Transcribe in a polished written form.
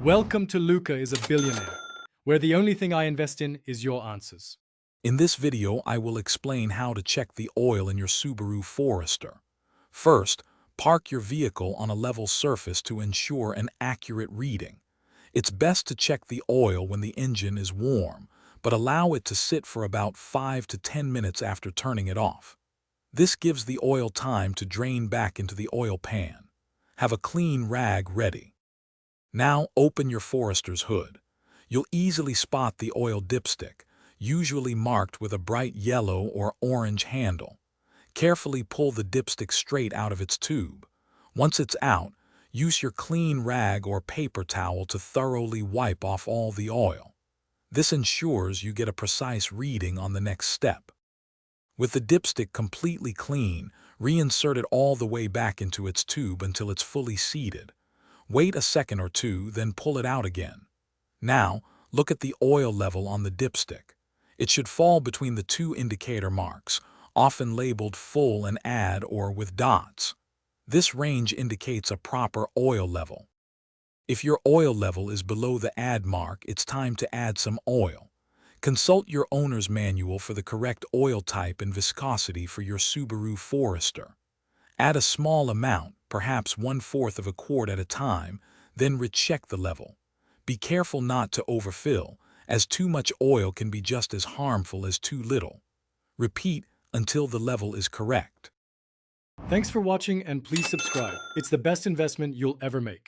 Welcome to Luca is a Billionaire, where the only thing I invest in is your answers. In this video, I will explain how to check the oil in your Subaru Forester. First, park your vehicle on a level surface to ensure an accurate reading. It's best to check the oil when the engine is warm, but allow it to sit for about 5 to 10 minutes after turning it off. This gives the oil time to drain back into the oil pan. Have a clean rag ready. Now open your Forester's hood. You'll easily spot the oil dipstick, usually marked with a bright yellow or orange handle. Carefully pull the dipstick straight out of its tube. Once it's out, use your clean rag or paper towel to thoroughly wipe off all the oil. This ensures you get a precise reading on the next step. With the dipstick completely clean, reinsert it all the way back into its tube until it's fully seated. Wait a second or two, then pull it out again. Now, look at the oil level on the dipstick. It should fall between the two indicator marks, often labeled full and add or with dots. This range indicates a proper oil level. If your oil level is below the add mark, it's time to add some oil. Consult your owner's manual for the correct oil type and viscosity for your Subaru Forester. Add a small amount, perhaps 1/4 of a quart at a time, then recheck the level. Be careful not to overfill, as too much oil can be just as harmful as too little. Repeat until the level is correct. Thanks for watching and please subscribe. It's the best investment you'll ever make.